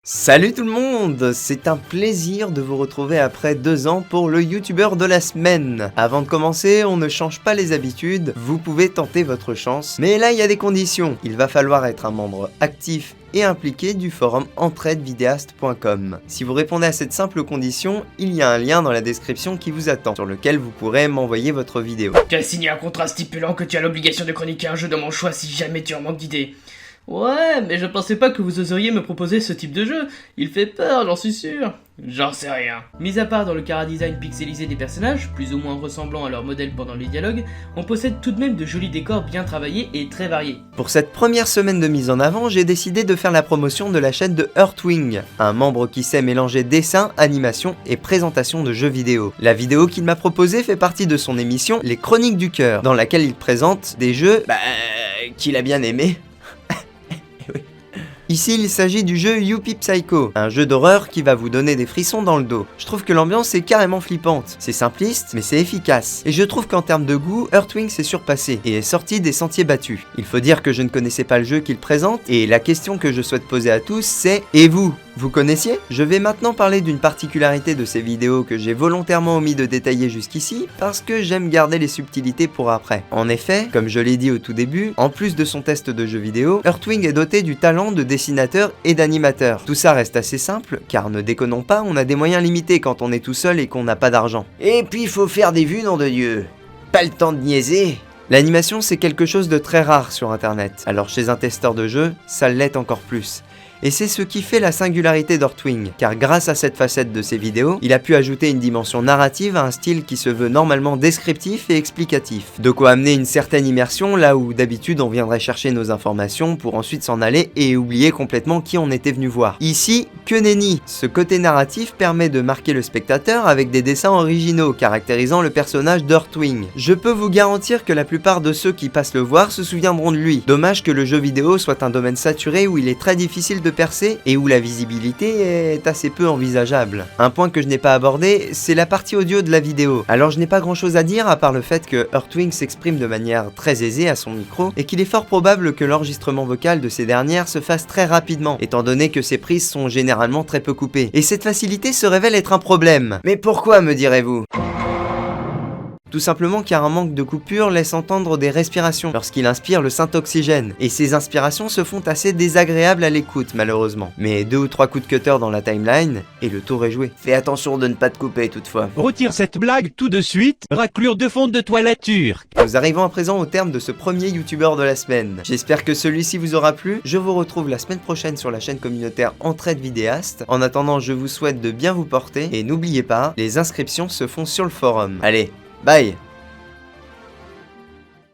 Salut tout le monde, c'est un plaisir de vous retrouver après 2 ans pour le youtubeur de la semaine. Avant de commencer, on ne change pas les habitudes, vous pouvez tenter votre chance, mais là il y a des conditions. Il va falloir être un membre actif et impliqué du forum entraidevidéaste.com. Si vous répondez à cette simple condition, il y a un lien dans la description qui vous attend, sur lequel vous pourrez m'envoyer votre vidéo. Tu as signé un contrat stipulant que tu as l'obligation de chroniquer un jeu de mon choix si jamais tu en manques d'idées. Ouais, mais je pensais pas que vous oseriez me proposer ce type de jeu. Il fait peur, j'en suis sûr. J'en sais rien. Mis à part dans le chara-design pixelisé des personnages, plus ou moins ressemblant à leur modèle pendant les dialogues, on possède tout de même de jolis décors bien travaillés et très variés. Pour cette première semaine de mise en avant, j'ai décidé de faire la promotion de la chaîne de Earthwing, un membre qui sait mélanger dessin, animation et présentation de jeux vidéo. La vidéo qu'il m'a proposée fait partie de son émission Les Chroniques du Cœur, dans laquelle il présente des jeux qu'il a bien aimés. Ici, il s'agit du jeu Youpi Psycho, un jeu d'horreur qui va vous donner des frissons dans le dos. Je trouve que l'ambiance est carrément flippante. C'est simpliste, mais c'est efficace. Et je trouve qu'en termes de goût, Earthwing s'est surpassé et est sorti des sentiers battus. Il faut dire que je ne connaissais pas le jeu qu'il présente, et la question que je souhaite poser à tous, c'est « Et vous ? Vous connaissiez ?» Je vais maintenant parler d'une particularité de ces vidéos que j'ai volontairement omis de détailler jusqu'ici, parce que j'aime garder les subtilités pour après. En effet, comme je l'ai dit au tout début, en plus de son test de jeux vidéo, Earthwing est doté du talent de dessinateur et d'animateur. Tout ça reste assez simple, car ne déconnons pas, on a des moyens limités quand on est tout seul et qu'on n'a pas d'argent. Et puis il faut faire des vues, nom de Dieu. Pas le temps de niaiser. L'animation, c'est quelque chose de très rare sur internet, alors chez un testeur de jeu, ça l'est encore plus. Et c'est ce qui fait la singularité d'Earthwing, car grâce à cette facette de ses vidéos, il a pu ajouter une dimension narrative à un style qui se veut normalement descriptif et explicatif. De quoi amener une certaine immersion là où d'habitude on viendrait chercher nos informations pour ensuite s'en aller et oublier complètement qui on était venu voir. Ici, que nenni, ce côté narratif permet de marquer le spectateur avec des dessins originaux caractérisant le personnage d'Earthwing. Je peux vous garantir que la plupart de ceux qui passent le voir se souviendront de lui. Dommage que le jeu vidéo soit un domaine saturé où il est très difficile de percer et où la visibilité est assez peu envisageable. Un point que je n'ai pas abordé, c'est la partie audio de la vidéo. Alors je n'ai pas grand chose à dire à part le fait que Earthwing s'exprime de manière très aisée à son micro et qu'il est fort probable que l'enregistrement vocal de ces dernières se fasse très rapidement, étant donné que ces prises sont généralement très peu coupées. Et cette facilité se révèle être un problème. Mais pourquoi, me direz-vous ? Tout simplement car un manque de coupure laisse entendre des respirations lorsqu'il inspire le Saint-Oxygène, et ces inspirations se font assez désagréables à l'écoute malheureusement. Mais 2 ou 3 coups de cutter dans la timeline, et le tour est joué. Fais attention de ne pas te couper toutefois. Retire cette blague tout de suite, raclure de fond de toilette turque. Nous arrivons à présent au terme de ce premier youtubeur de la semaine. J'espère que celui-ci vous aura plu, je vous retrouve la semaine prochaine sur la chaîne communautaire Entraide Vidéaste. En attendant, je vous souhaite de bien vous porter, et n'oubliez pas, les inscriptions se font sur le forum. Allez, bye!